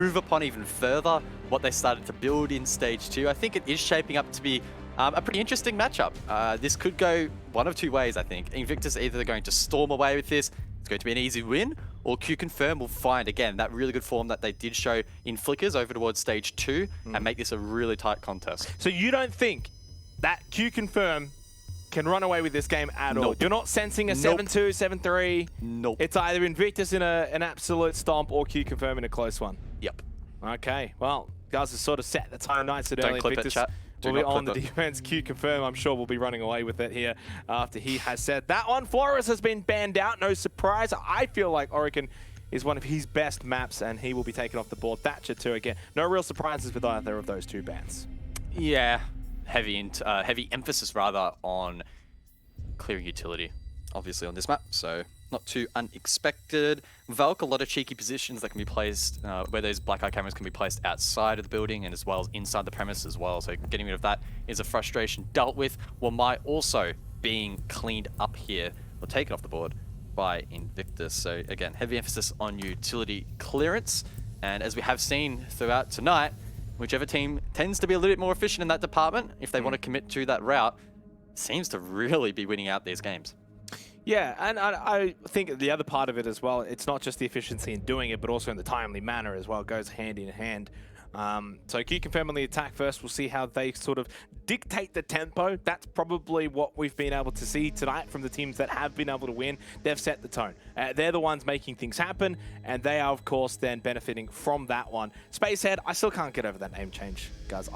improve upon even further what they started to build in Stage 2. I think it is shaping up to be a pretty interesting matchup. This could go one of two ways, I think. Invictus either going to storm away with this, it's going to be an easy win, or QConfirm will find, again, that really good form that they did show in Flickers over towards Stage 2 and make this a really tight contest. So you don't think that QConfirm can run away with this game at all? You're not sensing a 7-2, 7-3? Nope. It's either Invictus in an absolute stomp or QConfirm in a close one? Yep. Okay, well, guys have sort of set the tone nice and early. Don't clip Invictus it, chat. will be on the defense. QConfirm, I'm sure, will be running away with it here after he has said that one. Flores has been banned out, no surprise. I feel like Oregon is one of his best maps, and he will be taken off the board. Thatcher too, again. No real surprises with either of those two bans. Yeah, heavy emphasis rather on clearing utility, obviously on this map, so not too unexpected. Valk, a lot of cheeky positions that can be placed, where those black eye cameras can be placed outside of the building and as well as inside the premise as well, so getting rid of that is a frustration dealt with. Wamai also being cleaned up here, or taken off the board by Invictus. So again, heavy emphasis on utility clearance, and as we have seen throughout tonight, whichever team tends to be a little bit more efficient in that department, if they want to commit to that route, seems to really be winning out these games. Yeah, and I think the other part of it as well, it's not just the efficiency in doing it, but also in the timely manner as well. It goes hand in hand. So QConfirm on the attack first. We'll see how they sort of dictate the tempo. That's probably what we've been able to see tonight from the teams that have been able to win. They've set the tone. They're the ones making things happen, and they are, of course, then benefiting from that one. Spacehead, I still can't get over that name change, guys.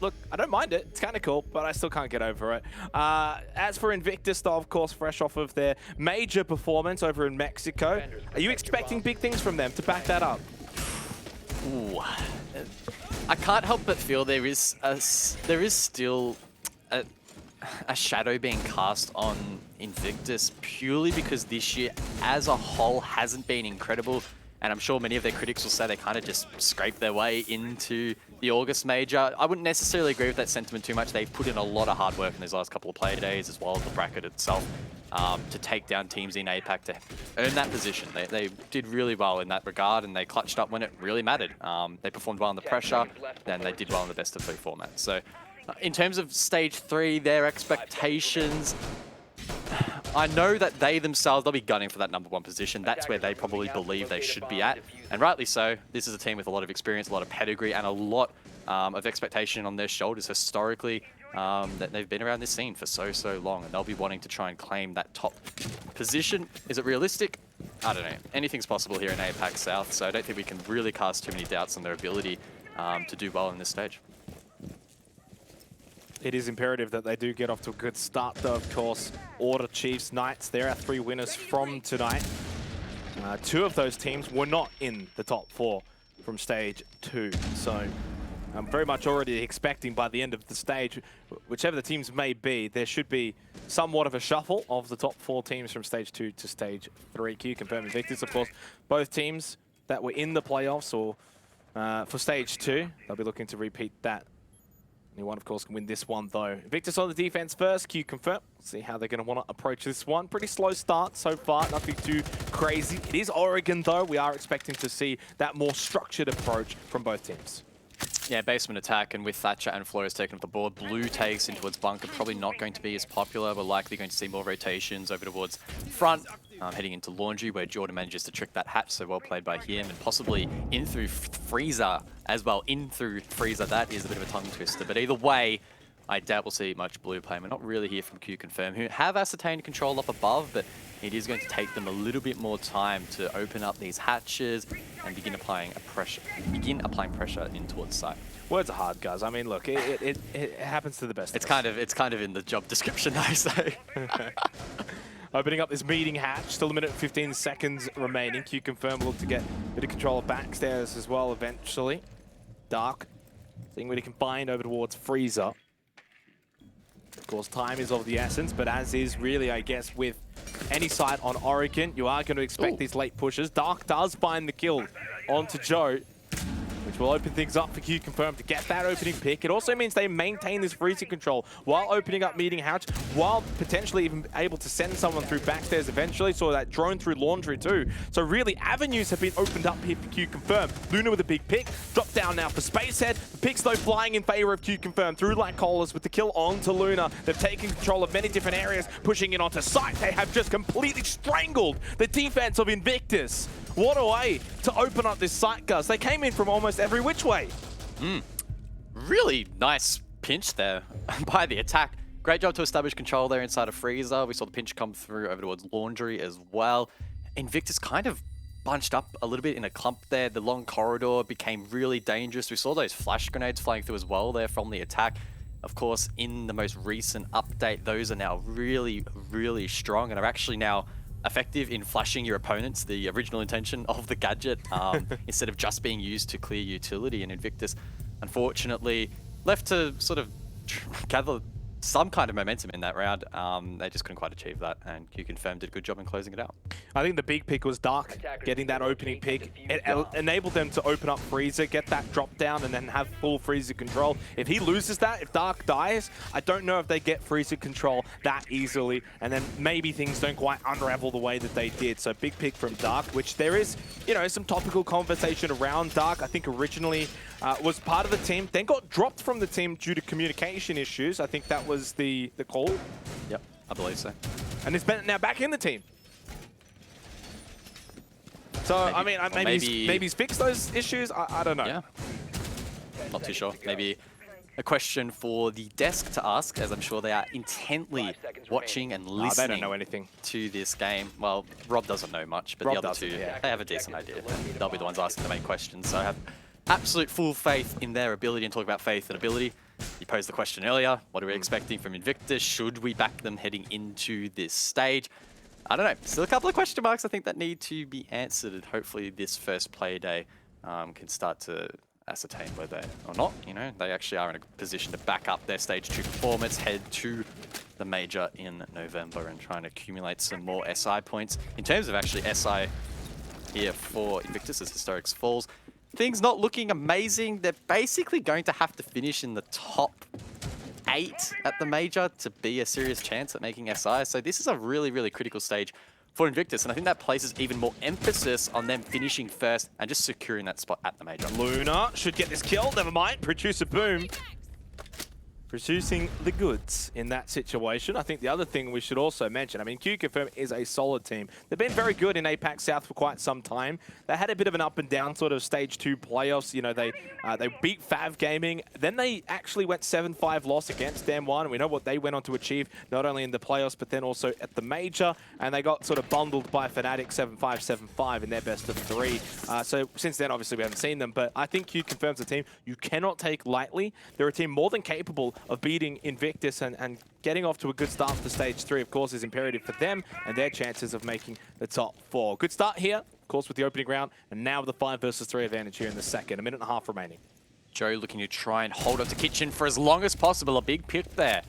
Look, I don't mind it. It's kind of cool, but I still can't get over it. As for Invictus, though, of course, fresh off of their major performance over in Mexico, are you expecting big things from them to back that up? Ooh. I can't help but feel there is still a shadow being cast on Invictus purely because this year as a whole hasn't been incredible, and I'm sure many of their critics will say they kind of just scraped their way into the August major. I wouldn't necessarily agree with that sentiment too much. They've put in a lot of hard work in these last couple of play days as well as the bracket itself to take down teams in APAC to earn that position. They did really well in that regard, and they clutched up when it really mattered. They performed well under pressure, then they did well in the best of 3 format. So in terms of Stage 3, their expectations, I know that they themselves, they'll be gunning for that #1 position. That's where they probably believe they should be at. And rightly so. This is a team with a lot of experience, a lot of pedigree, and a lot of expectation on their shoulders historically. That they've been around this scene for so long, and they'll be wanting to try and claim that top position. Is it realistic? I don't know. Anything's possible here in APAC South, so I don't think we can really cast too many doubts on their ability to do well in this stage. It is imperative that they do get off to a good start, though, of course. Order, Chiefs, Knights, there are 3 winners from tonight. 2 of those teams were not in the top 4 from Stage 2, so I'm very much already expecting by the end of the stage, whichever the teams may be, there should be somewhat of a shuffle of the top 4 teams from Stage 2 to Stage 3. QConfirm Invictus, of course, both teams that were in the playoffs or for Stage 2, they'll be looking to repeat that. Anyone, of course, can win this one, though. Invictus on the defense first, QConfirm. See how they're going to want to approach this one. Pretty slow start so far, nothing too crazy. It is Oregon, though. We are expecting to see that more structured approach from both teams. Yeah, basement attack, and with Thatcher and Flores taken off the board, blue takes into its bunker, probably not going to be as popular. We're likely going to see more rotations over towards front, heading into laundry, where Jordan manages to trick that hatch, so well played by him, and possibly in through freezer as well. In through freezer, that is a bit of a tongue twister, but either way, I doubt we'll see much blue play. We're not really here from QConfirm, who have ascertained control up above, but it is going to take them a little bit more time to open up these hatches and begin applying pressure in towards site. Words are hard, guys. I mean, look, it happens to the best. It's kind of in the job description, I say. Opening up this meeting hatch, still a minute and 15 seconds remaining. QConfirm will look to get a bit of control of backstairs as well eventually. Dark, seeing what he can find over towards freezer. Of course, time is of the essence, but as is really, I guess, with any side on Oregon, you are going to expect these late pushes. Dark does find the kill onto Joe. which will open things up for QConfirm to get that opening pick. It also means they maintain this freezing control while opening up meeting hatch, while potentially even able to send someone through backstairs eventually. Saw that drone through laundry too. So really, avenues have been opened up here for QConfirm. Luna with a big pick. Drop down now for Spacehead. The picks though flying in favor of QConfirm through like Colas with the kill onto Luna. They've taken control of many different areas, pushing in onto site. They have just completely strangled the defense of Invictus. What a way to open up this site, Gus. They came in from almost every which way. Really nice pinch there by the attack. Great job to establish control there inside of Freezer. We saw the pinch come through over towards Laundry as well. Invictus kind of bunched up a little bit in a clump there. The long corridor became really dangerous. We saw those flash grenades flying through as well there from the attack. Of course, in the most recent update, those are now really, really strong and are actually now effective in flashing your opponents, the original intention of the gadget, instead of just being used to clear utility. And Invictus, unfortunately, left to sort of gather some kind of momentum in that round. They just couldn't quite achieve that, and QConfirm did a good job in closing it out. I think the big pick was Dark, getting that opening pick. It enabled them to open up Freezer, get that drop down, and then have full Freezer control. If he loses that, if Dark dies, I don't know if they get Freezer control that easily, and then maybe things don't quite unravel the way that they did. So big pick from Dark, which there is, you know, some topical conversation around Dark. I think originally was part of the team, then got dropped from the team due to communication issues. I think that was the call. Yep, I believe so. And is now back in the team. So, I mean, maybe he's fixed those issues. I don't know. Yeah. Not too sure. Maybe a question for the desk to ask, as I'm sure they are intently watching and listening they don't know anything to this game. Well, Rob doesn't know much, but Rob the other two, yeah. they have a decent idea. They'll be the ones asking the main questions. So I have absolute full faith in their ability, and talk about faith and ability. You posed the question earlier, what are we expecting from Invictus? Should we back them heading into this stage? I don't know. Still a couple of question marks I think that need to be answered, and hopefully this first play day can start to ascertain whether or not, you know, they actually are in a position to back up their stage 2 performance, head to the major in November and try and accumulate some more SI points. In terms of actually SI here for Invictus as Historics falls, things not looking amazing. They're basically going to have to finish in the top 8 at the major to be a serious chance at making SI. So this is a really, really critical stage for Invictus, and I think that places even more emphasis on them finishing first and just securing that spot at the major. Luna should get this kill, never mind. Producer Boom producing the goods in that situation. I think the other thing we should also mention, I mean, QConfirm is a solid team. They've been very good in APAC South for quite some time. They had a bit of an up and down sort of stage 2 playoffs. You know, they beat Fav Gaming. Then they actually went 7-5 loss against M1. And we know what they went on to achieve, not only in the playoffs, but then also at the major. And they got sort of bundled by Fnatic 7-5, 7-5 in their best of 3. So since then, obviously, we haven't seen them. But I think QConfirm's a team you cannot take lightly. They're a team more than capable of beating Invictus, and getting off to a good start for stage 3, of course, is imperative for them and their chances of making the top 4. Good start here, of course, with the opening round, and now with the 5 versus 3 advantage here in the second. A minute and a half remaining. Joe looking to try and hold on to Kitchen for as long as possible. A big pick there.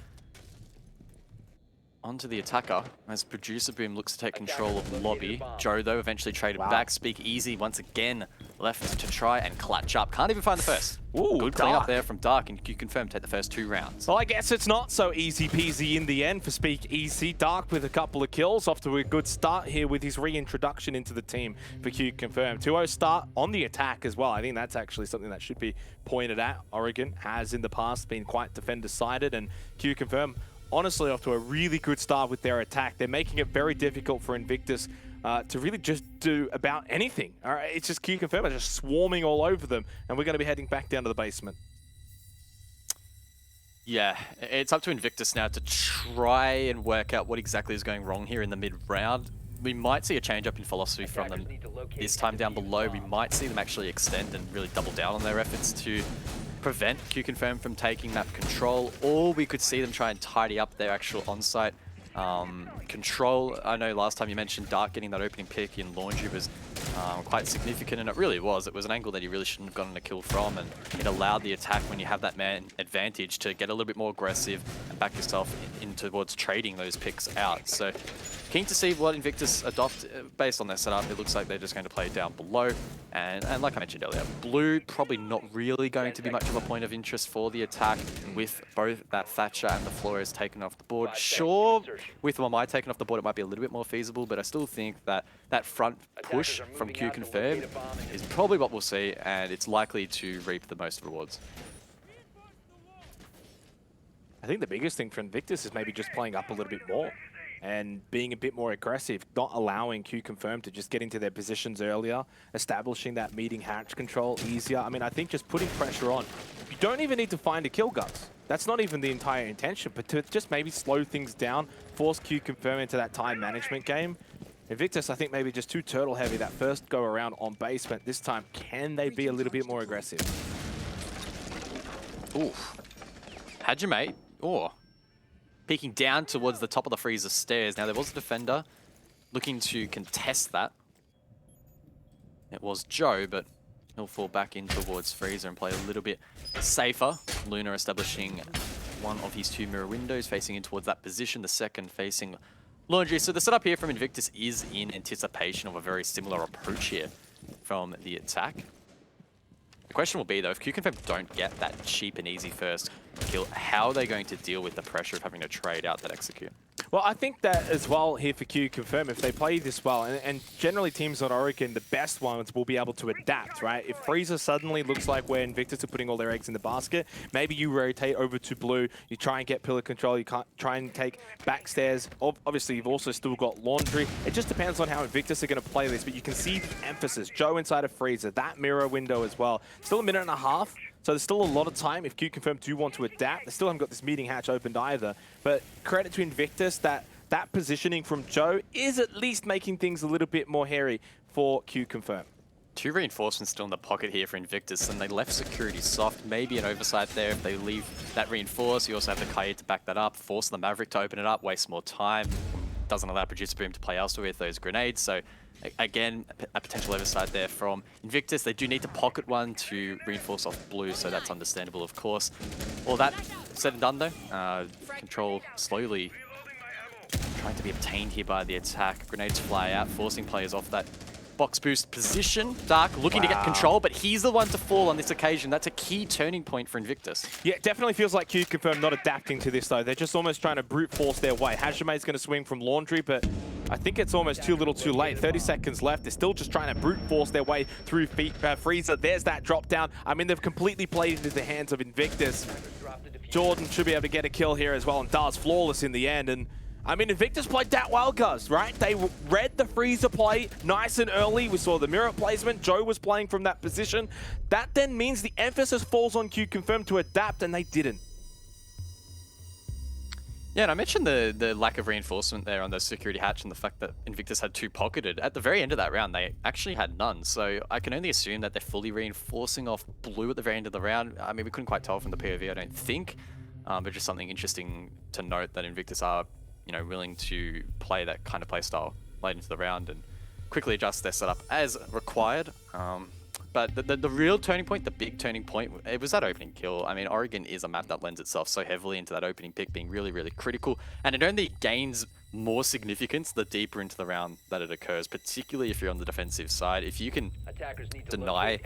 Onto the attacker as Producer Boom looks to take control of the lobby. Joe, though, eventually traded back. Speak Easy once again left to try and clutch up. Can't even find the first. Ooh, good cleanup there from Dark, and QConfirm take the first 2 rounds. Well, I guess it's not so easy peasy in the end for Speak Easy. Dark with a couple of kills, off to a good start here with his reintroduction into the team for QConfirm. 2-0 start on the attack as well. I think that's actually something that should be pointed at. Oregon has in the past been quite defender-sided, and QConfirm honestly off to a really good start with their attack. They're making it very difficult for Invictus to really just do about anything. All right, it's just QConfirm are just swarming all over them, and we're going to be heading back down to the basement. Yeah, it's up to Invictus now to try and work out what exactly is going wrong here in the mid-round. We might see a change up in philosophy from them this time down below. We might see them actually extend and really double down on their efforts to prevent QConfirm from taking map control, or we could see them try and tidy up their actual on-site control. I know last time you mentioned Dark getting that opening pick in Laundry was quite significant, and it really was. It was an angle that he really shouldn't have gotten a kill from, and it allowed the attack, when you have that man advantage, to get a little bit more aggressive and back yourself in towards trading those picks out. So keen to see what Invictus adopt based on their setup. It looks like they're just going to play down below. And like I mentioned earlier, blue probably not really going to be much of a point of interest for the attack with both that Thatcher and the Flores taken off the board. Sure, with Wamai taken off the board, it might be a little bit more feasible, but I still think that that front push from QConfirm is probably what we'll see, and it's likely to reap the most rewards. I think the biggest thing for Invictus is maybe just playing up a little bit more and being a bit more aggressive, not allowing QConfirm to just get into their positions earlier, establishing that meeting hatch control easier. I mean, I think just putting pressure on. You don't even need to find a kill, guys. That's not even the entire intention, but to just maybe slow things down, force QConfirm into that time management game. Invictus, I think, maybe just too turtle heavy that first go around on basement. This time, can they be a little bit more aggressive? Ooh. Hajime, peeking down towards the top of the freezer stairs. Now, there was a defender looking to contest that. It was Joe, but he'll fall back in towards freezer and play a little bit safer. Luna establishing one of his two mirror windows, facing in towards that position, the second facing Laundry. So the setup here from Invictus is in anticipation of a very similar approach here from the attack. The question will be, though, if QConfirm don't get that cheap and easy first kill, how are they going to deal with the pressure of having to trade out that execute? Well, I think that as well here for QConfirm, if they play this well, and generally teams on Oregon, the best ones will be able to adapt, right? If Freezer suddenly looks like where Invictus are putting all their eggs in the basket, maybe you rotate over to blue, you try and get pillar control, you can't try and take backstairs. Obviously, you've also still got Laundry. It just depends on how Invictus are going to play this, but you can see the emphasis. Joe inside of Freezer, that mirror window as well. Still a minute and a half. So there's still a lot of time if QConfirm do want to adapt. They still haven't got this meeting hatch opened either. But credit to Invictus that positioning from Joe is at least making things a little bit more hairy for QConfirm. Two reinforcements still in the pocket here for Invictus, and they left security soft. Maybe an oversight there if they leave that reinforce. You also have the Kaid to back that up, force the Maverick to open it up, waste more time. Doesn't allow Producer Boom to play elsewhere with those grenades. So again, a potential oversight there from Invictus. They do need to pocket one to reinforce off blue, so that's understandable, of course. All that said and done, though, control slowly trying to be obtained here by the attack. Grenades fly out, forcing players off that box boost position. Dark looking to get control, but he's the one to fall on this occasion. That's a key turning point for Invictus. Yeah, it definitely feels like QConfirm not adapting to this, though. They're just almost trying to brute force their way. Hajime's going to swing from Laundry, but I think it's almost too little too late. 30 seconds left. They're still just trying to brute force their way through Freezer. There's that drop down. I mean, they've completely played into the hands of Invictus. Jordan should be able to get a kill here as well, and does, flawless in the end. And I mean, Invictus played that well, guys, right? They read the Freezer play nice and early. We saw the mirror placement. Joe was playing from that position. That then means the emphasis falls on QConfirm to adapt, and they didn't. Yeah, and I mentioned the lack of reinforcement there on the security hatch and the fact that Invictus had two pocketed. At the very end of that round, they actually had none. So I can only assume that they're fully reinforcing off blue at the very end of the round. I mean, we couldn't quite tell from the POV, I don't think. But just something interesting to note that Invictus are, you know, willing to play that kind of play style late into the round and quickly adjust their setup as required. But the real turning point, the big turning point, it was that opening kill. I mean, Oregon is a map that lends itself so heavily into that opening pick being really, really critical. And it only gains more significance the deeper into the round that it occurs, particularly if you're on the defensive side. If you can deny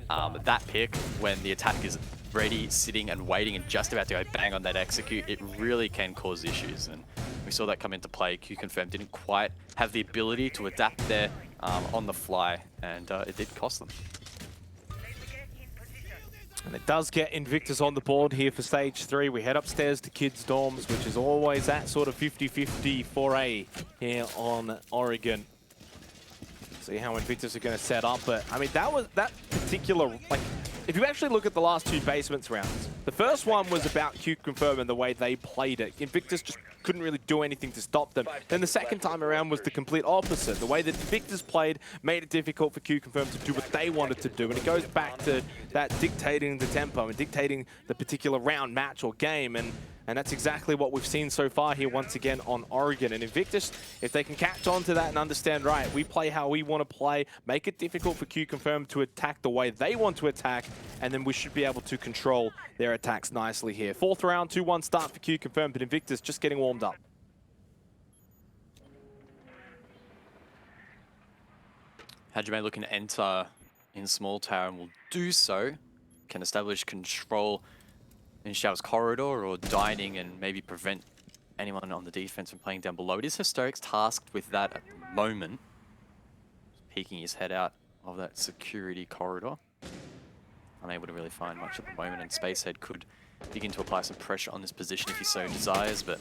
that pick when the attack is ready, sitting and waiting and just about to go bang on that execute, it really can cause issues. And we saw that come into play. QConfirm didn't quite have the ability to adapt there on the fly, and it did cost them. And it does get Invictus on the board here for stage 3. We head upstairs to kids' dorms, which is always that sort of 50-50 foray here on Oregon. See how Invictus are going to set up, but I mean, that particular, like, if you actually look at the last two basements rounds, the first one was about QConfirm and the way they played it. Invictus just couldn't really do anything to stop them. Then the second time around was the complete opposite. The way that Invictus played made it difficult for QConfirm to do what they wanted to do. And it goes back to that dictating the tempo and dictating the particular round, match, or game. And that's exactly what we've seen so far here once again on Oregon. And Invictus, if they can catch on to that and understand, right, we play how we want to play, make it difficult for QConfirm to attack the way they want to attack, and then we should be able to control their attacks nicely here. Fourth round, 2-1 start for QConfirm, but Invictus just getting warmed up. Hajime looking to enter in small tower and will do so. Can establish control in Xiao's corridor or dining and maybe prevent anyone on the defense from playing down below. It is Hysteric's tasked with that at the moment. Peeking his head out of that security corridor. Unable to really find much at the moment, and Spacehead could begin to apply some pressure on this position if he so desires, but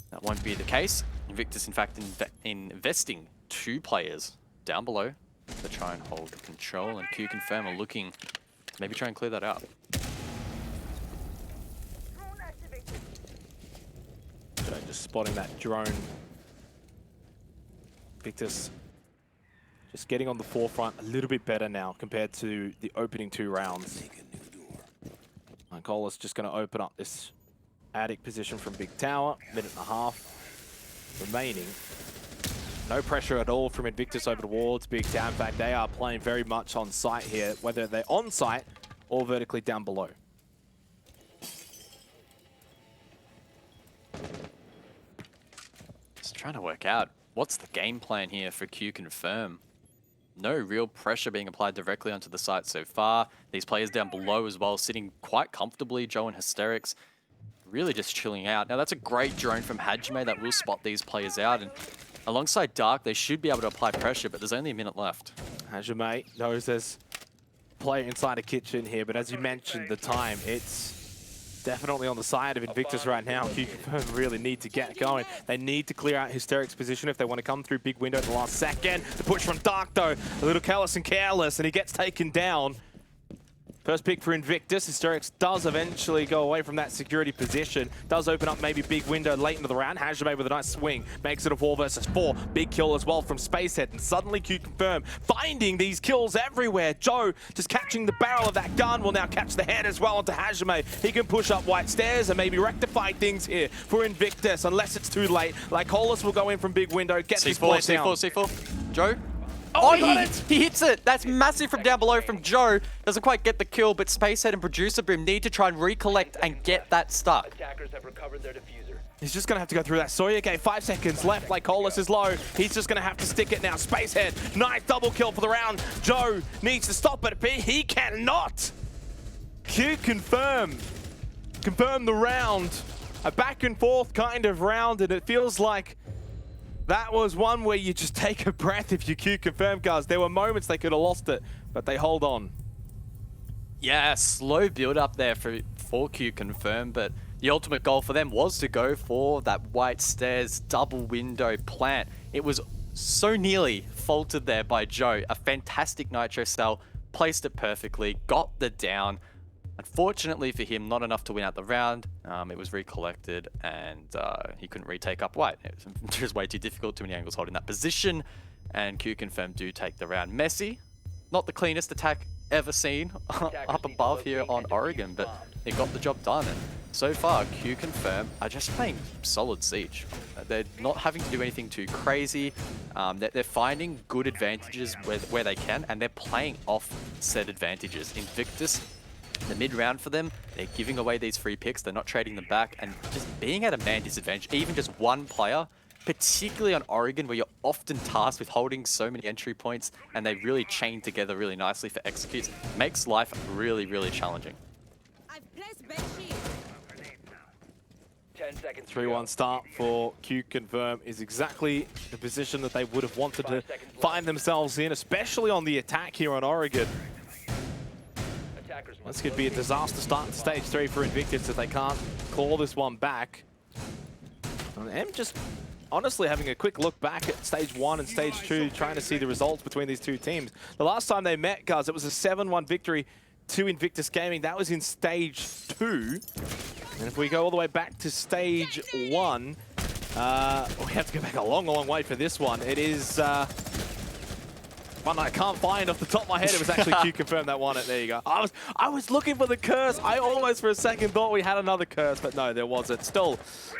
that won't be the case. Invictus, in fact, investing 2 players down below to try and hold control, and QConfirm are looking to maybe try and clear that out. So just spotting that drone. Invictus just getting on the forefront a little bit better now compared to the opening 2 rounds. Cola's just going to open up this attic position from Big Tower. 1.5 minutes remaining. No pressure at all from Invictus over towards Big Tower. In fact, they are playing very much on site here, whether they're on site or vertically down below. Just trying to work out what's the game plan here for QConfirm. No real pressure being applied directly onto the site so far. These players down below as well, sitting quite comfortably. Joe and Hysterics really just chilling out. Now that's a great drone from Hajime that will spot these players out. And alongside Dark, they should be able to apply pressure, but there's only a minute left. Hajime knows there's a player inside a kitchen here, but as you mentioned, the time, it's definitely on the side of Invictus right now. QConfirm really need to get going. They need to clear out Hysteric's position if they want to come through big window at the last second. The push from Dark, though, a little careless and careless, and he gets taken down. First pick for Invictus. Hysteric's does eventually go away from that security position. Does open up maybe big window late into the round. Hajime with a nice swing. Makes it a 4 versus 4. Big kill as well from Spacehead. And suddenly QConfirm finding these kills everywhere. Joe just catching the barrel of that gun will now catch the head as well onto Hajime. He can push up white stairs and maybe rectify things here for Invictus unless it's too late. Lycolis will go in from big window. Gets his place down. C4. Joe? Oh, he hits it! That's massive from down below from Joe. Doesn't quite get the kill, but Spacehead and Producer Brim need to try and recollect and get that stuck. Attackers have recovered their diffuser. He's just going to have to go through that. Soyuke, 5 seconds left. Lycolis is low. He's just going to have to stick it now. Spacehead, nice double kill for the round. Joe needs to stop it, but he cannot. QConfirm confirm the round. A back and forth kind of round, and it feels like that was one where you just take a breath if you QConfirm, guys. There were moments they could have lost it, but they hold on. Yeah, slow build up there for QConfirm, but the ultimate goal for them was to go for that white stairs double window plant. It was so nearly faulted there by Joe. A fantastic nitro cell, placed it perfectly, got the down. Unfortunately for him, not enough to win out the round. It was recollected and he couldn't retake up white. It was just way too difficult, too many angles holding that position. And QConfirm do take the round. Messy, not the cleanest attack ever seen up above here on Oregon, but it got the job done. And so far, QConfirm are just playing solid Siege. They're not having to do anything too crazy. They're finding good advantages where they can, and they're playing off said advantages. Invictus, the mid-round for them, they're giving away these free picks, they're not trading them back, and just being at a man disadvantage, even just one player, particularly on Oregon, where you're often tasked with holding so many entry points, and they really chain together really nicely for executes, makes life really, really challenging. 10 seconds. 3-1 start for QConfirm is exactly the position that they would have wanted to find themselves in, especially on the attack here on Oregon. This could be a disaster start to stage 3 for Invictus if they can't claw this one back. And them just honestly having a quick look back at stage 1 and stage 2, trying to see the results between these two teams. The last time they met, guys, it was a 7-1 victory to Invictus Gaming. That was in stage 2. And if we go all the way back to stage 1, we have to go back a long, long way for this one. It is one I can't find off the top of my head. It was actually QConfirm that won it. There you go. I was looking for the curse. I almost for a second thought we had another curse, but no, there wasn't. Still,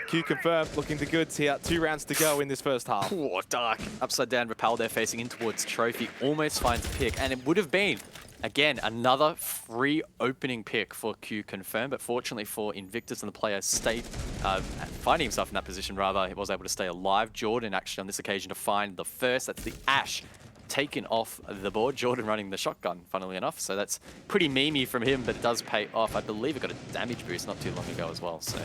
QConfirm looking the goods here. 2 rounds to go in this first half. Oh, Dark. Upside down rappel there facing in towards Trophy. Almost finds a pick, and it would have been, again, another free opening pick for QConfirm, but fortunately for Invictus and the player finding himself in that position, rather, he was able to stay alive. Jordan actually on this occasion to find the first. That's the Ash taken off the board. Jordan running the shotgun, funnily enough. So that's pretty memey from him, but it does pay off. I believe it got a damage boost not too long ago as well. So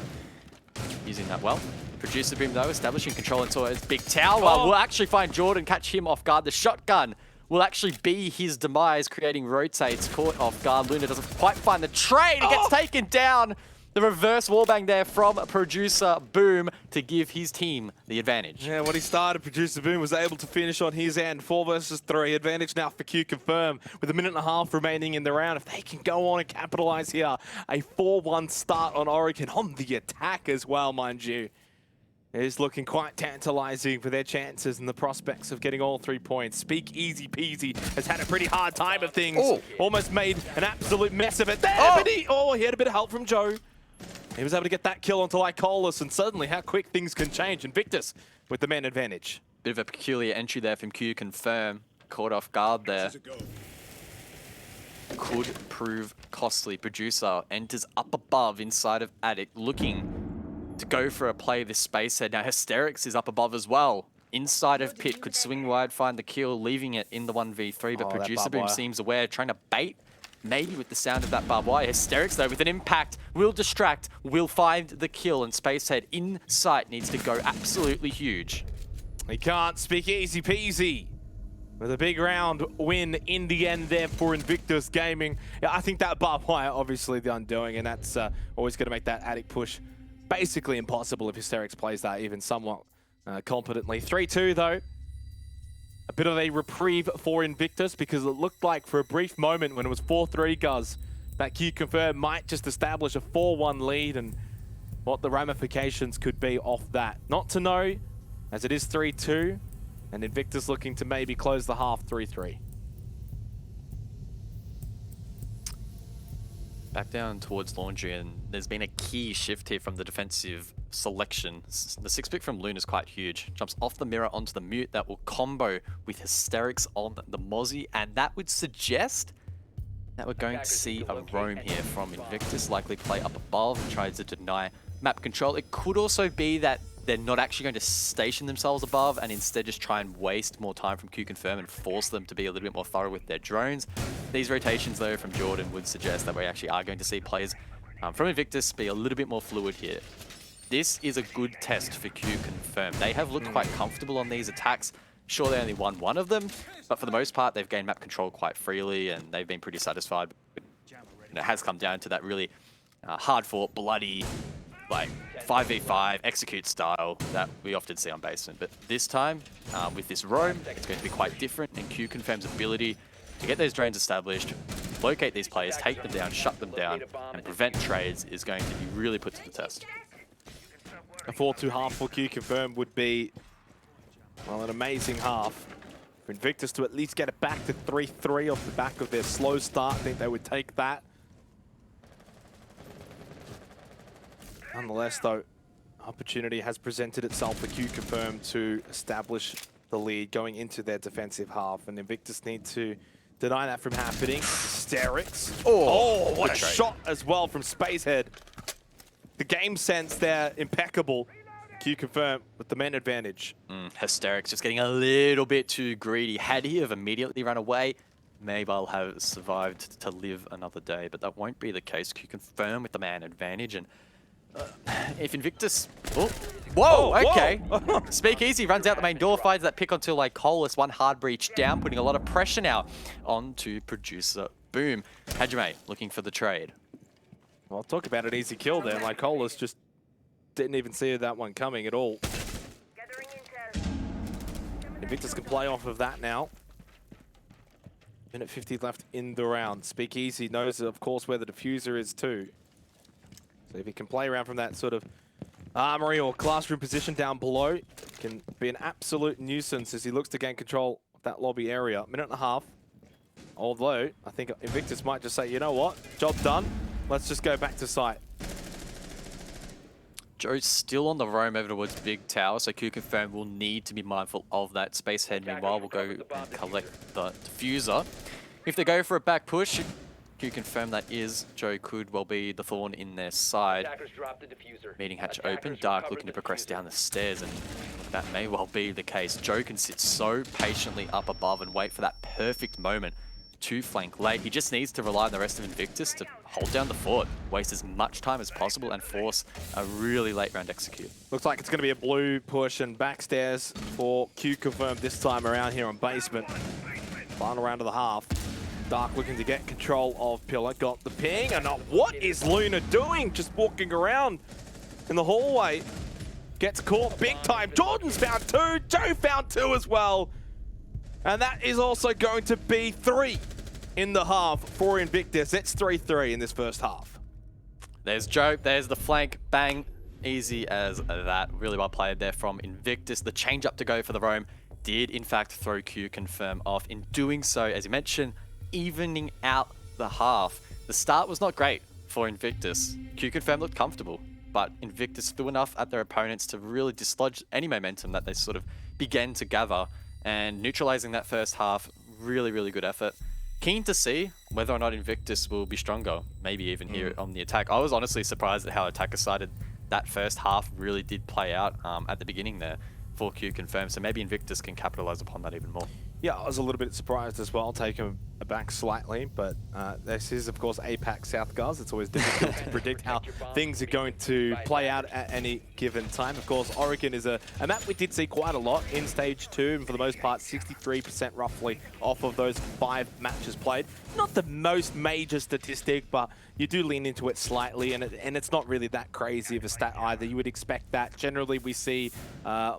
using that well. Producer Boom, though, establishing control into his big tower. We'll actually find Jordan, catch him off guard. The shotgun will actually be his demise, creating rotates. Caught off guard. Luna doesn't quite find the trade. It gets taken down. The reverse wallbang there from Producer Boom to give his team the advantage. Yeah, when he started, Producer Boom was able to finish on his end. 4 versus 3. Advantage now for QConfirm with 1.5 minutes remaining in the round. If they can go on and capitalize here, a 4-1 start on Oregon on the attack as well, mind you. It is looking quite tantalizing for their chances and the prospects of getting all 3 points. Speak Easy Peasy has had a pretty hard time of things. Almost made an absolute mess of it there, but he had a bit of help from Joe. He was able to get that kill onto Lycolis, and suddenly how quick things can change. Invictus with the man advantage. Bit of a peculiar entry there from QConfirm. Caught off guard there. Could prove costly. Producer enters up above inside of Attic, looking to go for a play this space head. Now Hysterics is up above as well. Inside of Pit, could swing wide, find the kill, leaving it in the 1v3, but Producer Boom seems aware, trying to bait. Maybe with the sound of that barbed wire. Hysterics, though, with an impact, will distract, will find the kill, and Spacehead in sight needs to go absolutely huge. He can't. Speak Easy Peasy with a big round win in the end there for Invictus Gaming. Yeah, I think that barbed wire, obviously the undoing, and that's always going to make that Attic push basically impossible if Hysterics plays that even somewhat competently. 3-2, though. A bit of a reprieve for Invictus because it looked like for a brief moment when it was 4-3 Guz, that QConfirm might just establish a 4-1 lead and what the ramifications could be off that. Not to know, as it is 3-2, and Invictus looking to maybe close the half 3-3. Back down towards Laundry, and there's been a key shift here from the defensive selection. The 6-pick from Luna is quite huge. Jumps off the mirror onto the mute. That will combo with Hysterics on the Mozzie, and that would suggest that we're going to see a roam here from Invictus, likely play up above and try to deny map control. It could also be that they're not actually going to station themselves above and instead just try and waste more time from QConfirm and force them to be a little bit more thorough with their drones. These rotations, though, from Jordan would suggest that we actually are going to see players from Invictus be a little bit more fluid here. This is a good test for QConfirm. They have looked quite comfortable on these attacks. Sure, they only won one of them, but for the most part, they've gained map control quite freely and they've been pretty satisfied. And it has come down to that really hard-fought, bloody, like 5v5 execute style that we often see on Basement. But this time, with this roam, it's going to be quite different, and QConfirm's ability to get those drones established, locate these players, take them down, shut them down, and prevent trades is going to be really put to the test. A 4-2 half for QConfirm would be, well, an amazing half. For Invictus to at least get it back to 3-3 off the back of their slow start, I think they would take that. Nonetheless, though, opportunity has presented itself for QConfirm to establish the lead going into their defensive half, and Invictus need to deny that from happening. Hysterics. Oh, what a shot as well from Spacehead. The game sense there, impeccable. QConfirm with the men advantage. Hysterics just getting a little bit too greedy. Had he have immediately run away, maybe I'll have survived to live another day, but that won't be the case. QConfirm with the man advantage, and if Invictus... Oh. Whoa, okay. Speak Easy runs out the main door, finds that pick onto Lycolis. One hard breach down, putting a lot of pressure now onto Producer Boom. Hajime looking for the trade. Well, talk about an easy kill there. Lycolis just didn't even see that one coming at all. Invictus can play off of that now. Minute 50 left in the round. Speak Easy knows, of course, where the diffuser is too. So if he can play around from that sort of armory or classroom position down below, it can be an absolute nuisance as he looks to gain control of that lobby area. 1.5 minutes. Although, I think Invictus might just say, you know what, job done. Let's just go back to site. Joe's still on the roam over towards Big Tower, so QConfirm will need to be mindful of that. Spacehead, meanwhile, will go and collect the diffuser. If they go for a back push, QConfirm that is, Joe could well be the thorn in their side. Meeting hatch open, Dark looking to progress down the stairs, and that may well be the case. Joe can sit so patiently up above and wait for that perfect moment to flank late. He just needs to rely on the rest of Invictus to hold down the fort, waste as much time as possible, and force a really late round execute. Looks like it's going to be a blue push and backstairs for QConfirm this time around here on basement. Final round of the half. Dark looking to get control of Pillar. Got the ping, and what is Luna doing? Just walking around in the hallway. Gets caught big time. Jordan's found two. Joe found two as well. And that is also going to be 3 in the half for Invictus. It's 3-3 in this first half. There's Joe. There's the flank. Bang. Easy as that. Really well played there from Invictus. The change up to go for the roam did, in fact, throw QConfirm off. In doing so, as you mentioned, evening out the half. The start was not great for Invictus. QConfirm looked comfortable, but Invictus threw enough at their opponents to really dislodge any momentum that they sort of began to gather. And neutralizing that first half, really, really good effort. Keen to see whether or not Invictus will be stronger, maybe even here on the attack. I was honestly surprised at how attacker-sided that first half really did play out at the beginning there for QConfirm. So maybe Invictus can capitalize upon that even more. Yeah, I was a little bit surprised as well, taken aback slightly, but this is, of course, APAC South Guards. It's always difficult to predict how things are going to play out at any given time. Of course, Oregon is a map we did see quite a lot in Stage 2, and for the most part, 63% roughly off of those 5 matches played. Not the most major statistic, but you do lean into it slightly, and it's not really that crazy of a stat either. You would expect that. Generally, we see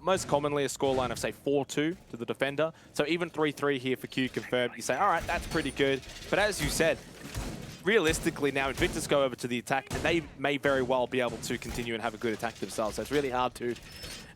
most commonly a scoreline of, say, 4-2 to the defender. So even 3-3 here for QConfirm, you say, all right, that's pretty good. But as you said, realistically now, Invictus go over to the attack, and they may very well be able to continue and have a good attack themselves. So it's really hard to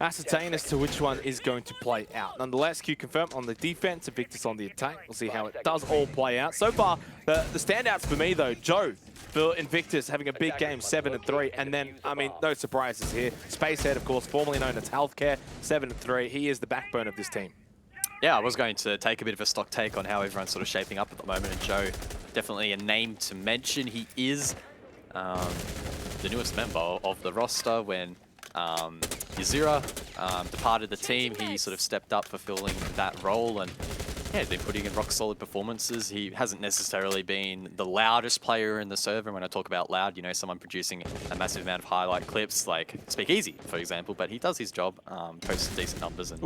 ascertain as to which one is going to play out. Nonetheless, QConfirm on the defense, Invictus on the attack. We'll see how it does all play out. So far, the standouts for me, though, Joe, for Invictus having a big game, 7-3, and then, I mean, no surprises here. Spacehead, of course, formerly known as Healthcare, 7-3. He is the backbone of this team. Yeah, I was going to take a bit of a stock take on how everyone's sort of shaping up at the moment, and Joe, definitely a name to mention. He is the newest member of the roster. When Yazira departed the team, he sort of stepped up fulfilling that role, and yeah, he's been putting in rock solid performances. He hasn't necessarily been the loudest player in the server. And when I talk about loud, you know, someone producing a massive amount of highlight clips like Speakeasy, for example, but he does his job, posts decent numbers, and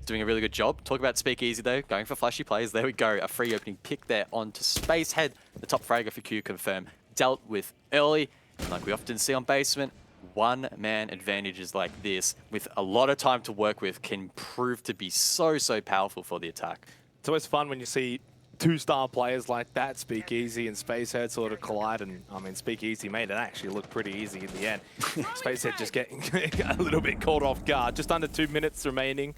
doing a really good job. Talk about Speakeasy though, going for flashy plays. There we go, a free opening pick there onto Spacehead, the top fragger for QConfirm, dealt with early, and like we often see on basement, one-man advantages like this, with a lot of time to work with, can prove to be so powerful for the attack. It's always fun when you see 2-star players like that, Speakeasy and Spacehead, sort of collide, and I mean, Speakeasy made it actually look pretty easy in the end. Spacehead just getting a little bit caught off guard. Just under 2 minutes remaining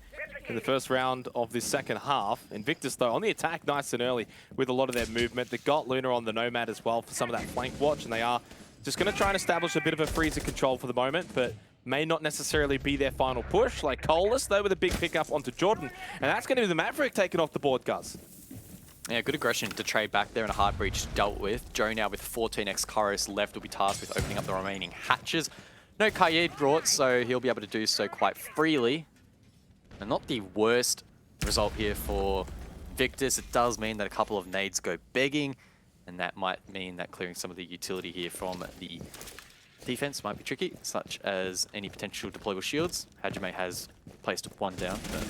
in the first round of this second half. Invictus, though, on the attack nice and early with a lot of their movement. They got Luna on the Nomad as well for some of that flank watch, and they are just going to try and establish a bit of a freezer control for the moment, but may not necessarily be their final push. Like Colas, though, with a big pickup onto Jordan. And that's going to be the Maverick taken off the board, Guz. Yeah, good aggression to trade back there, and a hard breach dealt with. Joe now with 14x Chorus left will be tasked with opening up the remaining hatches. No Kaid brought, so he'll be able to do so quite freely. And not the worst result here for Invictus. It does mean that a couple of nades go begging, and that might mean that clearing some of the utility here from the defense might be tricky, such as any potential deployable shields. Hajime has placed one down, but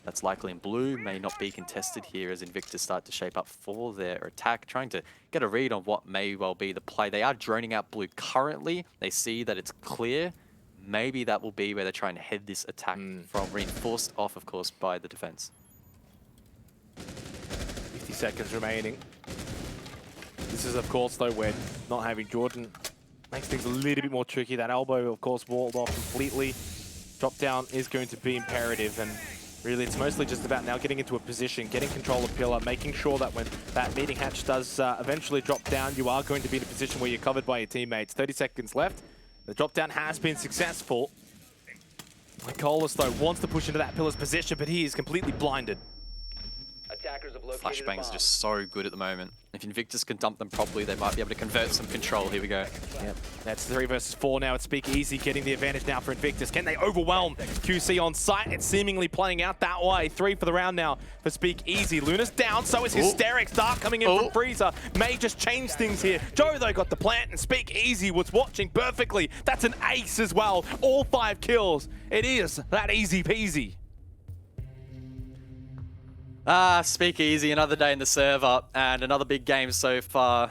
that's likely in blue. May not be contested here as Invictus start to shape up for their attack, trying to get a read on what may well be the play. They are droning out blue currently. They see that it's clear. Maybe that will be where they're trying to head this attack from, reinforced off, of course, by the defense. 50 seconds remaining. This is, of course, though, where not having Jordan makes things a little bit more tricky. That elbow, of course, walled off completely. Drop down is going to be imperative, and really it's mostly just about now getting into a position, getting control of Pillar, making sure that when that meeting hatch does eventually drop down, you are going to be in a position where you're covered by your teammates. 30 seconds left. The drop down has been successful. Colas, though, wants to push into that Pillar's position, but he is completely blinded. Attackers have located a Flashbangs bomb. are just so good at the moment. If Invictus can dump them properly, they might be able to convert some control. Here we go. Yep. That's 3 versus 4 now. It's Speak Easy getting the advantage now for Invictus. Can they overwhelm QC on site? It's seemingly playing out that way. 3 for the round now for Speak Easy. Luna's down, so is Hysterics. Dark coming in from Freezer. May just change things here. Joe, though, got the plant, and Speak Easy was watching perfectly. That's an ace as well. All 5 kills. It is that easy peasy. Speak Easy, another day in the server, and another big game so far.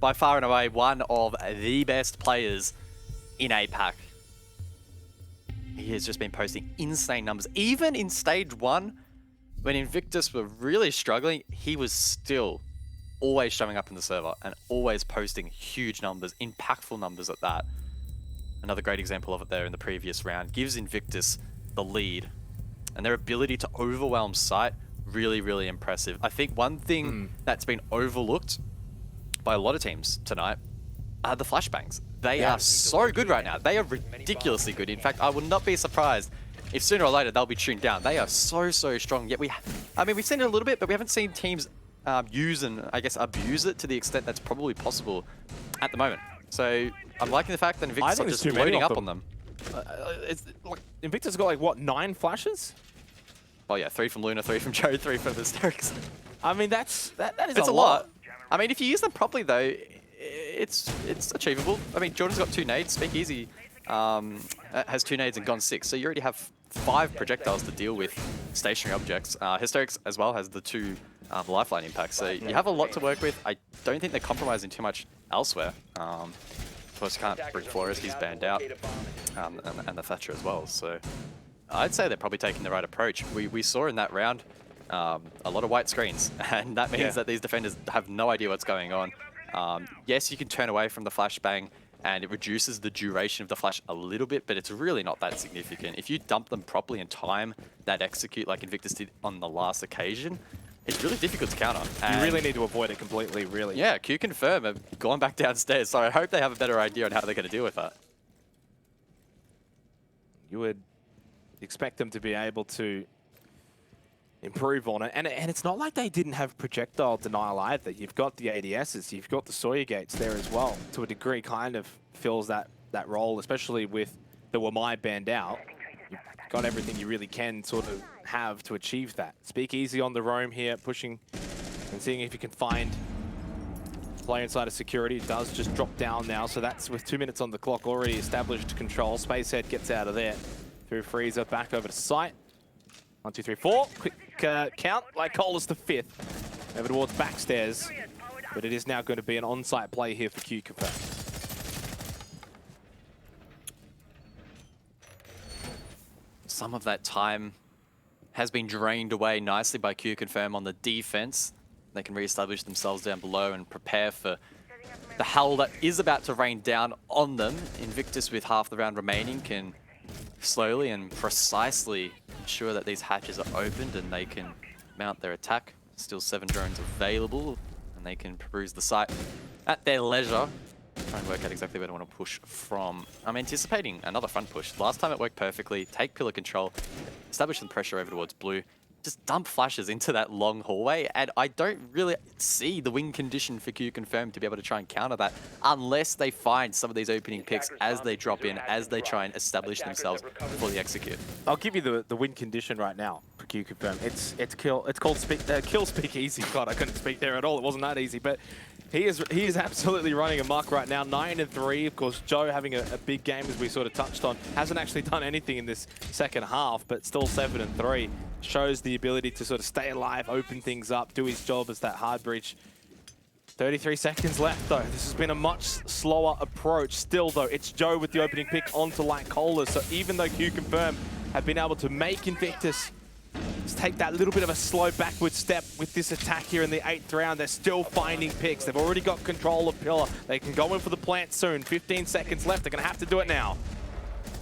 By far and away, one of the best players in APAC. He has just been posting insane numbers. Even in stage 1, when Invictus were really struggling, he was still always showing up in the server and always posting huge numbers, impactful numbers at that. Another great example of it there in the previous round. Gives Invictus the lead. And their ability to overwhelm sight, really, really impressive. I think one thing that's been overlooked by a lot of teams tonight are the flashbangs. They are so good right now. They are ridiculously good. In fact, I would not be surprised if sooner or later they'll be tuned down. They are so, so strong. Yet we've seen it a little bit, but we haven't seen teams use and, I guess, abuse it to the extent that's probably possible at the moment. So I'm liking the fact that Invictus are just loading up on them. Invictus got like, what, 9 flashes? Oh yeah, 3 from Luna, 3 from Joe, 3 from Hysterics. I mean, that is It's a lot. I mean, if you use them properly though, it's achievable. I mean, Jordan's got 2 nades. Speak Easy has 2 nades and gone 6, so you already have 5 projectiles to deal with stationary objects. Hysterics as well has the 2 lifeline impacts, so you have a lot to work with. I don't think they're compromising too much elsewhere. Of course, you can't bring Flores, he's banned out, and the Thatcher as well. So I'd say they're probably taking the right approach. We saw in that round a lot of white screens, and that means that these defenders have no idea what's going on. Yes, you can turn away from the flashbang, and it reduces the duration of the flash a little bit, but it's really not that significant. If you dump them properly and time that execute like Invictus did on the last occasion, it's really difficult to counter. And you really need to avoid it completely, really. Yeah, QConfirm have gone back downstairs, so I hope they have a better idea on how they're going to deal with that. You would expect them to be able to improve on it. And it's not like they didn't have projectile denial either. You've got the ADSs, you've got the Sawyer gates there as well. To a degree, kind of fills that role, especially with the Wamai banned out. You've got everything you really can sort of have to achieve that. Speak Easy on the roam here, pushing and seeing if you can find player inside of security. It does just drop down now, so that's with 2 minutes on the clock, already established control. Spacehead gets out of there through Freezer, back over to site. 1, 2, 3, 4. Quick count, like Cole is the 5th. Over towards backstairs, but it is now going to be an on-site play here for QConfirm. Some of that time has been drained away nicely by QConfirm on the defense. They can re-establish themselves down below and prepare for the hell that is about to rain down on them. Invictus, with half the round remaining, can slowly and precisely ensure that these hatches are opened and they can mount their attack. Still 7 drones available, and they can peruse the site at their leisure. Try and work out exactly where they want to push from. I'm anticipating another front push. Last time it worked perfectly. Take pillar control, establish some pressure over towards blue, just dump flashes into that long hallway, and I don't really see the win condition for QConfirm to be able to try and counter that unless they find some of these opening picks as they drop in, as they try and establish themselves before they execute. I'll give you the win condition right now for QConfirm. It's called kill Speak Easy. God, I couldn't speak there at all. It wasn't that easy, but he is absolutely running amok right now. 9-3. Of course, Joe having a big game, as we sort of touched on. Hasn't actually done anything in this second half, but still 7-3. Shows the ability to sort of stay alive, open things up, do his job as that hard breach. 33 seconds left, though. This has been a much slower approach. Still, though, it's Joe with the opening pick onto Light Cola. So even though QConfirm have been able to make Invictus take that little bit of a slow backward step with this attack here in the 8th round, they're still finding picks. They've already got control of Pillar. They can go in for the plant soon. 15 seconds left. They're going to have to do it now.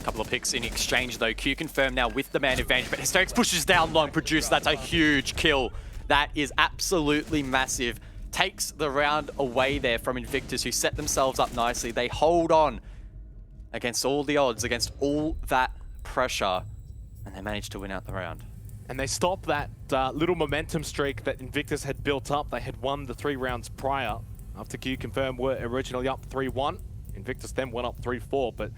Couple of picks in exchange though. QConfirm now with the man advantage, but Hysterics pushes down long, produce. That's a huge kill. That is absolutely massive. Takes the round away there from Invictus, who set themselves up nicely. They hold on against all the odds, against all that pressure, and they manage to win out the round. And they stop that little momentum streak that Invictus had built up. They had won the 3 rounds prior. After QConfirm were originally up 3-1. Invictus then went up 3-4, but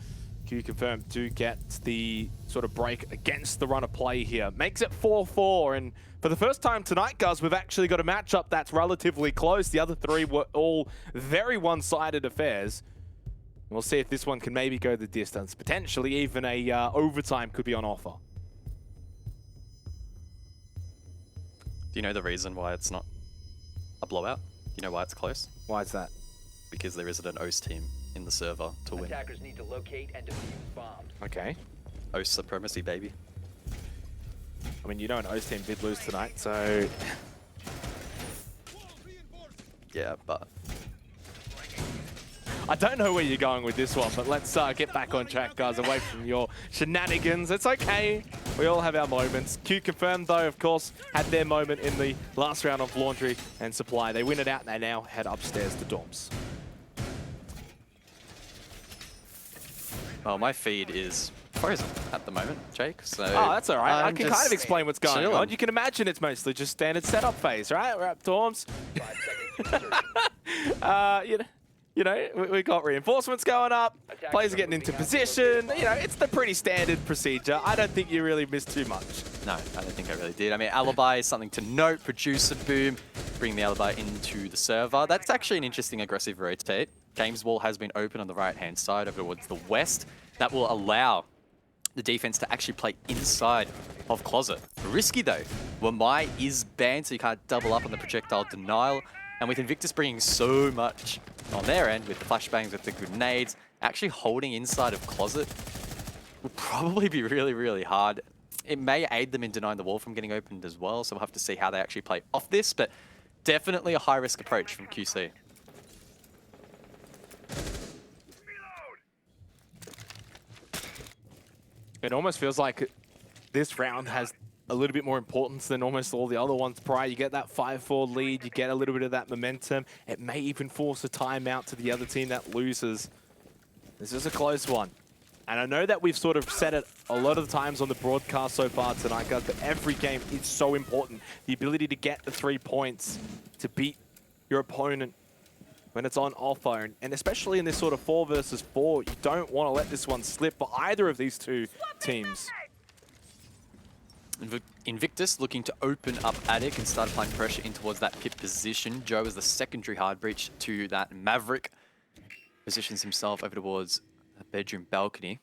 QConfirm do get the sort of break against the run of play here. Makes it 4-4, and for the first time tonight, guys, we've actually got a matchup that's relatively close. The other 3 were all very one-sided affairs. We'll see if this one can maybe go the distance. Potentially even a overtime could be on offer. Do you know the reason why it's not a blowout? Do you know why it's close? Why is that? Because there isn't an OS team in the server to win. Attackers need to locate and defuse bombs. Okay. OS supremacy, baby. I mean, you know an OS team did lose tonight, so... Yeah, but... I don't know where you're going with this one, but let's get back on track, guys, away from your shenanigans. It's okay. We all have our moments. QConfirm, though, of course, had their moment in the last round of Laundry and Supply. They win it out, and they now head upstairs to dorms. Well, my feed is frozen at the moment, Jake, so... Oh, that's all right. I I'm can just kind of explain what's going chilling. on. You can imagine it's mostly just standard setup phase, right? We're at dorms. 5 seconds to insertion. You know, we got reinforcements going up. Players are getting into position. You know, it's the pretty standard procedure. I don't think you really missed too much. No, I don't think I really did. I mean, Alibi is something to note. Producer boom, bring the Alibi into the server. That's actually an interesting aggressive rotate. Games wall has been open on the right-hand side over towards the west. That will allow the defense to actually play inside of Closet. Risky though. Wamai is banned, so you can't double up on the projectile denial. And with Invictus bringing so much on their end, with the flashbangs, with the grenades, actually holding inside of Closet will probably be really, really hard. It may aid them in denying the wall from getting opened as well, so we'll have to see how they actually play off this, but definitely a high-risk approach from QC. It almost feels like this round has a little bit more importance than almost all the other ones prior. You get that 5-4 lead, you get a little bit of that momentum. It may even force a timeout to the other team that loses. This is a close one. And I know that we've sort of said it a lot of the times on the broadcast so far tonight, guys, but every game is so important. The ability to get the 3 points, to beat your opponent when it's on offer, and especially in this sort of 4 versus 4, you don't want to let this one slip for either of these two teams. Invictus looking to open up Attic and start applying pressure in towards that pit position. Joe is the secondary hard breach to that Maverick. Positions himself over towards a bedroom balcony.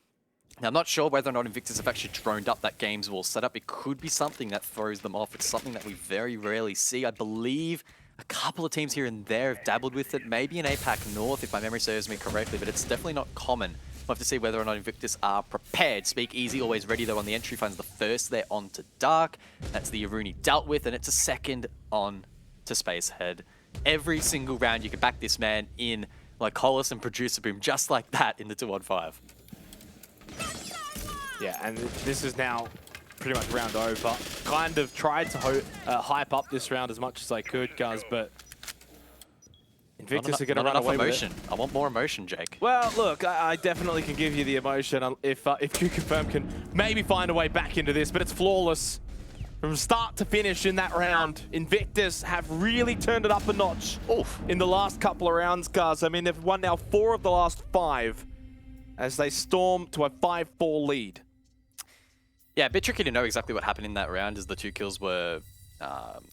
Now, I'm not sure whether or not Invictus have actually droned up that games wall setup. It could be something that throws them off. It's something that we very rarely see. I believe a couple of teams here and there have dabbled with it. Maybe in APAC North, if my memory serves me correctly, but it's definitely not common. We'll have to see whether or not Invictus are prepared. Speak Easy, always ready though on the entry. Finds the first there onto Dark. That's the Aruni dealt with, and it's a second on to Spacehead. Every single round you can back this man in like Hollis and Producer Boom, just like that in the 2-on-5. Yeah, and this is now pretty much round over. Kind of tried to hype up this round as much as I could, guys, but Invictus are going to run away with it. I want more emotion, Jake. Well, look, I definitely can give you the emotion if QConfirm can maybe find a way back into this, but it's flawless. From start to finish in that round, Invictus have really turned it up a notch in the last couple of rounds, guys. I mean, they've won now 4 of the last 5 as they storm to a 5-4 lead. Yeah, a bit tricky to know exactly what happened in that round as the 2 kills were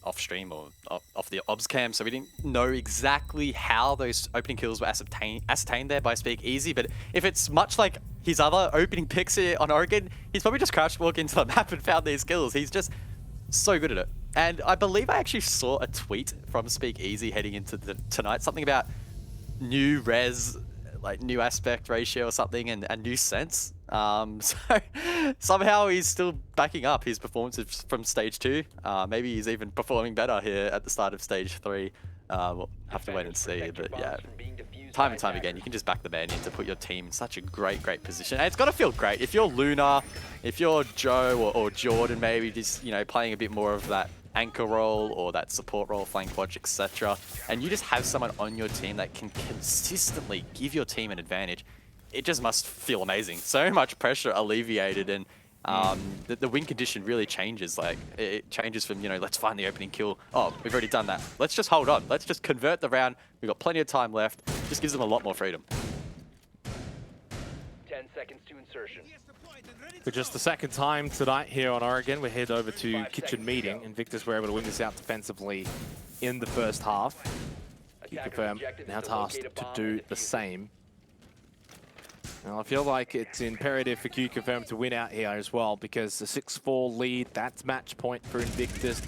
off stream or off the obs cam, so we didn't know exactly how those opening kills were ascertained there by Speak Easy. But if it's much like his other opening picks here on Oregon, he's probably just crouched walked into the map and found these kills. He's just so good at it. And I believe I actually saw a tweet from Speak Easy heading into tonight, something about new res, like new aspect ratio or something, and new sense. So somehow he's still backing up his performances from stage 2. Maybe he's even performing better here at the start of stage 3. We'll have to wait and see. But yeah, time and time again, you can just back the man in to put your team in such a great position. And it's got to feel great. If you're Luna, if you're Joe or Jordan, maybe just, you know, playing a bit more of that anchor role or that support role, flank watch, etc. And you just have someone on your team that can consistently give your team an advantage. It just must feel amazing. So much pressure alleviated, and The win condition really changes. Like, it changes from, you know, let's find the opening kill. Oh, we've already done that. Let's just hold on. Let's just convert the round. We've got plenty of time left. Just gives them a lot more freedom. 10 seconds to insertion. For just the second time tonight here on Oregon, we head over to 5 Kitchen seconds Meeting. to go. Invictus were able to win this out defensively in the first half. Attackers' QConfirm objective now is to tasked locate a to bomb do and the defuse it. same. Now, I feel like it's imperative for QConfirm to win out here as well, because the 6-4 lead, that's match point for Invictus.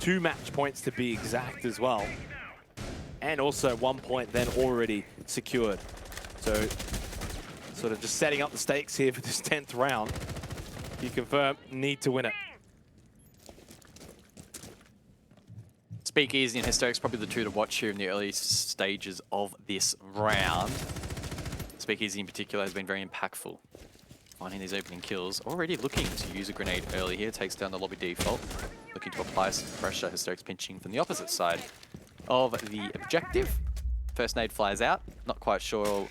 Two match points to be exact as well. And also 1 point then already secured. So sort of just setting up the stakes here for this 10th round. QConfirm need to win it. Speakeasy and Hysterics probably the two to watch here in the early stages of this round. Speakeasy in particular has been very impactful, finding these opening kills. Already looking to use a grenade early here, takes down the lobby default. Looking to apply some pressure, Hysterics pinching from the opposite side of the objective. First nade flies out, not quite sure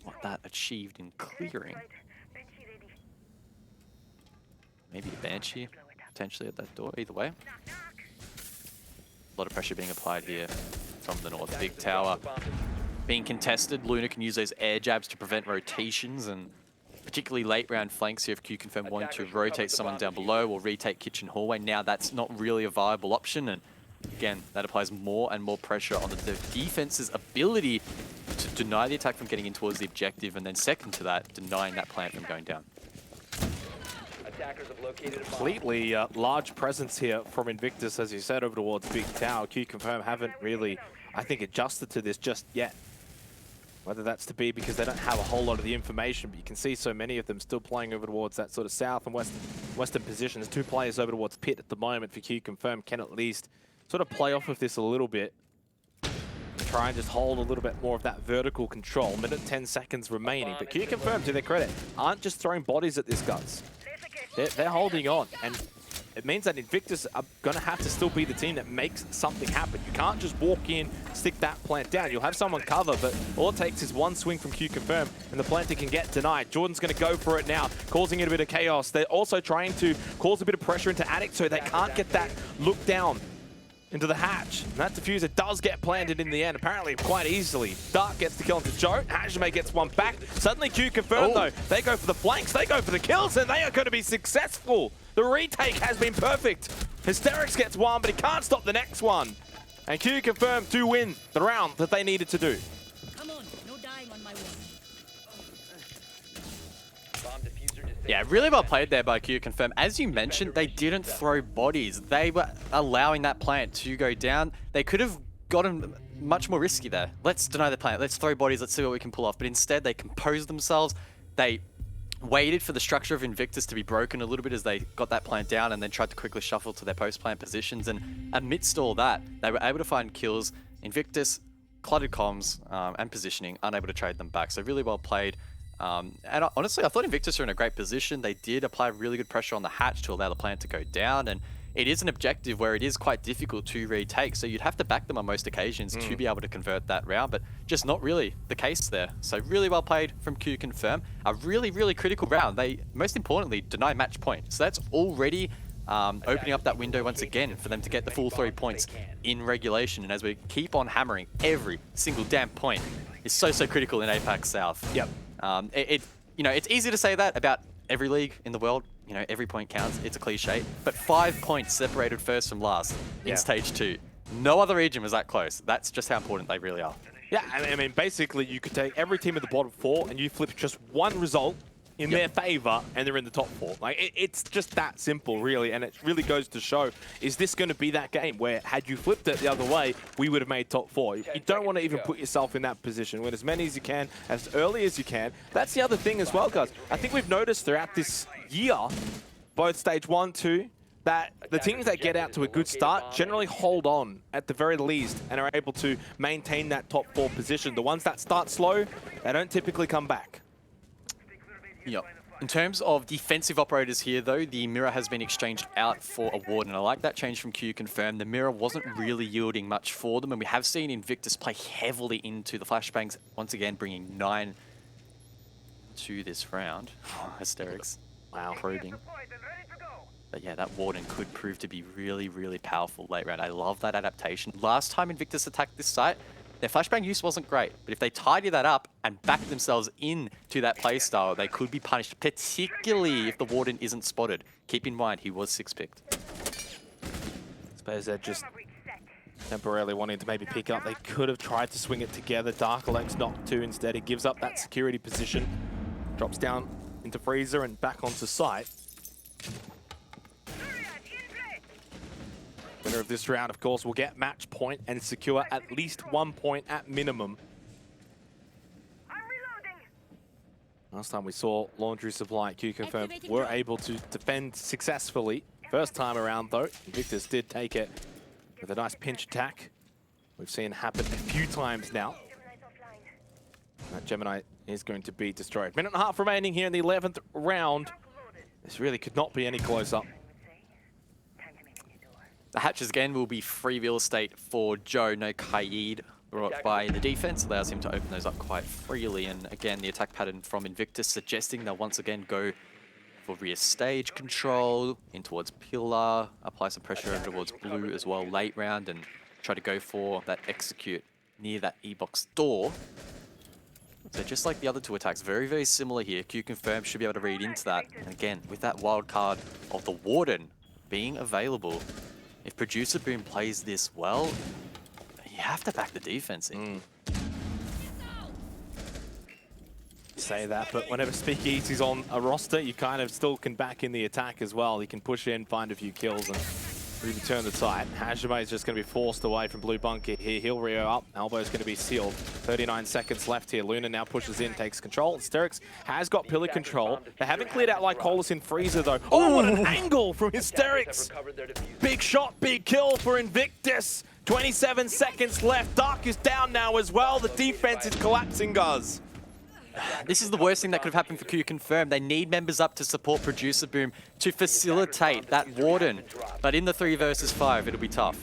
what that achieved in clearing. Maybe a Banshee, potentially at that door, either way. A lot of pressure being applied here from the north. Big tower being contested. Luna can use those air jabs to prevent rotations, and particularly late round flanks here if QConfirm wanting to rotate someone down below or retake kitchen hallway. Now that's not really a viable option, and again, that applies more and more pressure on the defense's ability to deny the attack from getting in towards the objective, and then second to that, denying that plant from going down. Attackers have located a bomb. Completely large presence here from Invictus, as you said, over towards Big Tower. QConfirm haven't really, I think, adjusted to this just yet. Whether that's to be because they don't have a whole lot of the information, but you can see so many of them still playing over towards that sort of south and western position. There's two players over towards Pit at the moment for QConfirm, can at least sort of play off of this a little bit. Try and just hold a little bit more of that vertical control. Minute 10 seconds remaining, but QConfirm, to their credit, aren't just throwing bodies at this guts. They're holding on, and it means that Invictus are going to have to still be the team that makes something happen. You can't just walk in, stick that plant down. You'll have someone cover, but all it takes is one swing from QConfirm, and the planter can get denied. Jordan's going to go for it now, causing it a bit of chaos. They're also trying to cause a bit of pressure into Addict, so they can't get that look down into the hatch. And that diffuser does get planted in the end, apparently quite easily. Dark gets the kill into Joe. Hajime gets one back. Suddenly QConfirm, though, they go for the flanks, they go for the kills, and they are going to be successful. The retake has been perfect. Hysterics gets one, but he can't stop the next one. And QConfirm do win the round that they needed to do. Come on, no dying on my watch. Bomb diffuser disabled. Yeah, really well played there by QConfirm. As you mentioned, they didn't throw bodies. They were allowing that plant to go down. They could have gotten much more risky there. Let's deny the plant. Let's throw bodies. Let's see what we can pull off. But instead, they composed themselves. They waited for the structure of Invictus to be broken a little bit as they got that plant down, and then tried to quickly shuffle to their post-plant positions. And amidst all that, they were able to find kills. Invictus, cluttered comms and positioning, unable to trade them back. So really well played. And honestly, I thought Invictus are in a great position. They did apply really good pressure on the hatch to allow the plant to go down, and it is an objective where it is quite difficult to retake, so you'd have to back them on most occasions to be able to convert that round, but just not really the case there. So really well played from QConfirm. A really, really critical round. They, most importantly, deny match point. So that's already opening up that window once again for them to get the full 3 points in regulation. And as we keep on hammering, every single damn point is so, so critical in APAC South. Yep. You know, it's easy to say that about every league in the world. You know, every point counts. It's a cliche. But 5 points separated first from last in Stage 2. No other region was that close. That's just how important they really are. Yeah, I mean, basically, you could take every team in the bottom 4 and you flip just one result in their favor, and they're in the top 4. Like, it's just that simple, really, and it really goes to show, is this going to be that game where, had you flipped it the other way, we would have made top 4? You don't want to even put yourself in that position. Win as many as you can, as early as you can. That's the other thing as well, guys. I think we've noticed throughout this year, both Stage 1, 2, that the teams that get out to a good start generally hold on at the very least and are able to maintain that top 4 position. The ones that start slow, they don't typically come back. Yep. In terms of defensive operators here, though, the mirror has been exchanged out for a Warden. I like that change from QConfirm. The mirror wasn't really yielding much for them, and we have seen Invictus play heavily into the flashbangs, once again bringing 9 to this round. Oh, hysterics. Wow. probing. But yeah, that Warden could prove to be really, really powerful late round. I love that adaptation. Last time Invictus attacked this site, their flashbang use wasn't great. But if they tidy that up and back themselves into that playstyle, they could be punished, particularly if the Warden isn't spotted. Keep in mind, he was 6-picked. Suppose they're just temporarily wanting to maybe pick up. They could have tried to swing it together. Dark elects not to. Instead, he gives up that security position. Drops down into Freezer and back onto site. Winner of this round, of course, will get match point and secure at least 1 point at minimum. Last time we saw Laundry Supply at QConfirm were able to defend successfully. First time around, though, Invictus did take it with a nice pinch attack. We've seen happen a few times now. That Gemini is going to be destroyed. Minute and a half remaining here in the 11th round. This really could not be any closer. The hatches again will be free real estate for Joe. No Kaid brought by the defense. Allows him to open those up quite freely. And again, the attack pattern from Invictus suggesting they'll once again go for rear stage control, in towards pillar, apply some pressure over towards blue as well late round, and try to go for that execute near that E-box door. So just like the other two attacks, very, very similar here. QConfirm should be able to read into that. And again, with that wild card of the Warden being available, if Producer Boom plays this well, you have to back the defense in. Say that, but whenever Speakeasy's on a roster, you kind of still can back in the attack as well. He can push in, find a few kills, and really turn the tide. Hajime is just going to be forced away from Blue Bunker here. He'll rear up. Elbow's going to be sealed. 39 seconds left here. Luna now pushes in, takes control. Hysterix has got pillar control. They haven't cleared out Lycolis in Freezer, though. Oh, what an angle from Hysterix! Big shot, big kill for Invictus. 27 seconds left. Dark is down now as well. The defense is collapsing, guys. This is the worst thing that could have happened for QConfirm. They need members up to support Producer Boom to facilitate that Warden. But in the 3 versus 5, it'll be tough.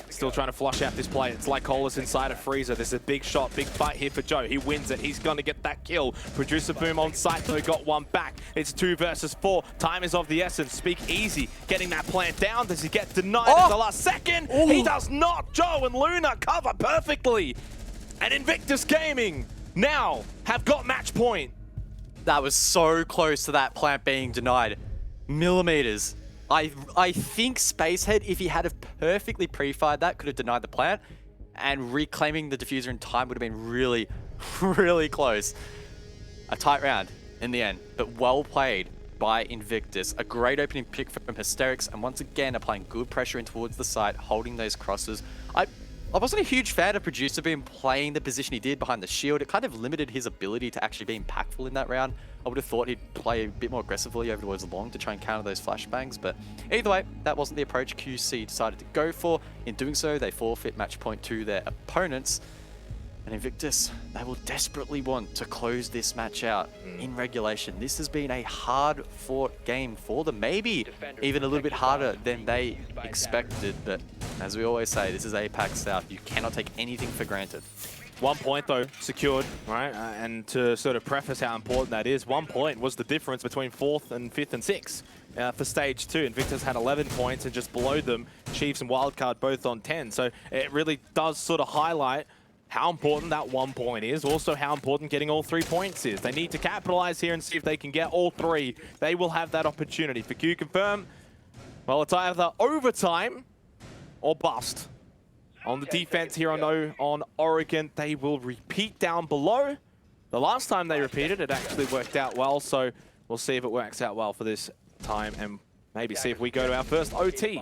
Still trying to flush out this play. It's like Lycolis inside of Freezer. There's a big shot, big fight here for Joe. He wins it. He's going to get that kill. Producer Boom on site, though, got one back. It's 2 versus 4. Time is of the essence. Speakeasy getting that plant down. Does he get denied at the last second? He does not. Joe and Luna cover perfectly. And Invictus Gaming now have got match point. That was so close to that plant being denied. Millimeters. I think Spacehead, if he had have perfectly pre-fired that, could have denied the plant, and reclaiming the diffuser in time would have been really, really close. A tight round in the end, but well played by Invictus. A great opening pick from Hysterix, and once again applying good pressure in towards the site, holding those crosses. I wasn't a huge fan of Producer Boom playing the position he did behind the shield. It kind of limited his ability to actually be impactful in that round. I would have thought he'd play a bit more aggressively over towards long to try and counter those flashbangs, but either way, that wasn't the approach QC decided to go for. In doing so, they forfeit match point to their opponents. And Invictus, they will desperately want to close this match out in regulation. This has been a hard-fought game for them, maybe even a little bit harder than they expected, but as we always say, this is APAC South. You cannot take anything for granted. 1 point, though, secured, right? And to sort of preface how important that is, 1 point was the difference between 4th and 5th and 6th. For stage 2, Invictus had 11 points, and just below them, Chiefs and Wildcard both on 10. So it really does sort of highlight how important that 1 point is, also how important getting all 3 points is. They need to capitalize here and see if they can get all 3. They will have that opportunity. For QConfirm, well, it's either overtime or bust. On the defense here, I know on Oregon, they will repeat down below. The last time they repeated, it actually worked out well, so we'll see if it works out well for this time and maybe see if we go to our first OT.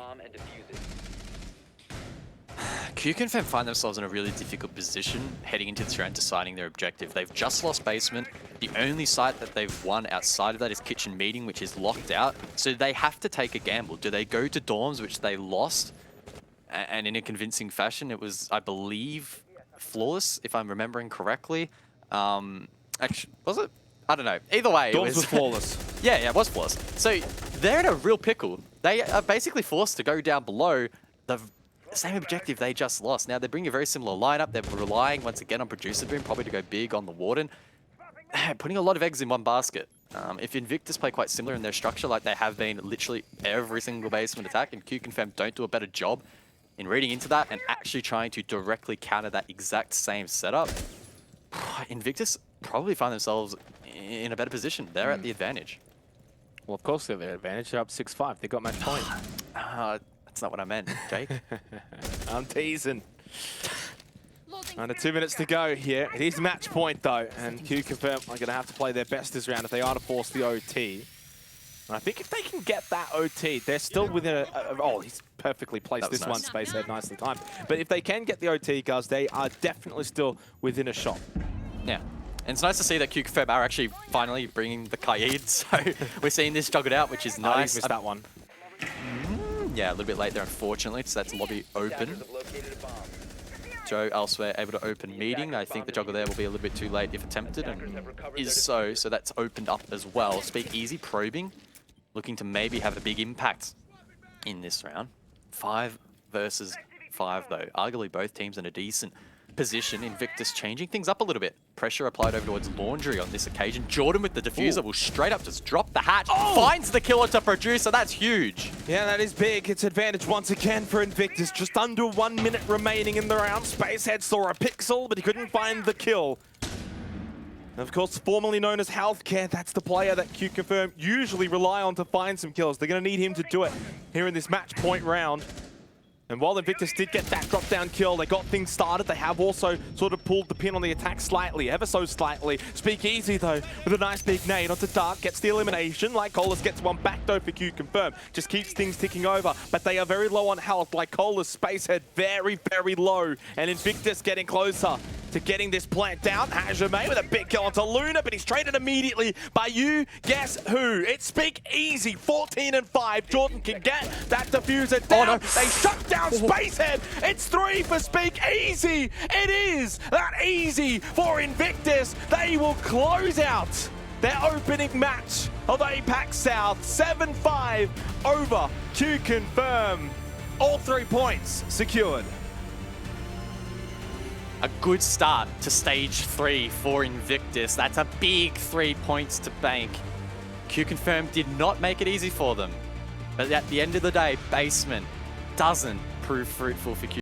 QConfirm find themselves in a really difficult position heading into this round, deciding their objective. They've just lost basement. The only site that they've won outside of that is kitchen meeting, which is locked out. So they have to take a gamble. Do they go to dorms, which they lost, and in a convincing fashion? It was, I believe, flawless, if I'm remembering correctly. Actually, was it? I don't know. Either way, Dorms was flawless. Yeah, it was flawless. So they're in a real pickle. They are basically forced to go down below the same objective they just lost. Now, they're bringing a very similar lineup. They're relying, once again, on Producer Boom, probably to go big on the Warden. Putting a lot of eggs in one basket If Invictus play quite similar in their structure, like they have been literally every single basement attack, and QConfirm don't do a better job in reading into that and actually trying to directly counter that exact same setup, Invictus probably find themselves in a better position. They're at the advantage. Well, of course they're their advantage. They're up 6-5. They got match point. That's not what I meant, Jake. I'm teasing. Under 2 minutes to go here. It is match point though, and QConfirm are going to have to play their best this round if they are to force the OT. And I think if they can get that OT, they're still within a oh, he's perfectly placed this one, Spacehead, nicely timed. But if they can get the OT, guys, they are definitely still within a shot. Yeah. And it's nice to see that QConfirm are actually finally bringing the Kaid, so we're seeing this juggled out, which is nice. Missed that one. Yeah, a little bit late there, unfortunately, so that's lobby open. Attackers have located a bomb. Joe elsewhere able to open meeting. I think the juggle there will be a little bit too late if attempted, and is so that's opened up as well. Speak Easy probing, looking to maybe have a big impact in this round. 5 versus 5 though. Arguably both teams in a decent position. Invictus changing things up a little bit. Pressure applied over towards Laundry on this occasion. Jordan with the diffuser will straight up just drop the hatch. Finds the killer to Producer. That's huge. Yeah, that is big. It's advantage once again for Invictus. Just under 1 minute remaining in the round. Spacehead saw a pixel, but he couldn't find the kill. And of course, formerly known as Healthcare, that's the player that QConfirm usually rely on to find some kills. They're going to need him to do it here in this match point round. And while Invictus did get that drop-down kill, they got things started. They have also sort of pulled the pin on the attack slightly, ever so slightly. Speak Easy, though, with a nice big nade onto Dark, gets the elimination. Like Colas gets one back, though, for QConfirm. Just keeps things ticking over. But they are very low on health. Like Colas, Spacehead, very, very low. And Invictus getting closer to getting this plant down. Hajime with a big kill onto Luna, but he's traded immediately by you. Guess who? It's Speak Easy, 14 and 5. Jordan can get that diffuser down. Oh, no. They shut down Spacehead. It's 3 for Speak Easy. It is that easy for Invictus. They will close out their opening match of APAC South. 7-5 over QConfirm. All 3 points secured. A good start to stage 3 for Invictus. That's a big 3 points to bank. QConfirm did not make it easy for them. But at the end of the day, basement doesn't prove fruitful for Q.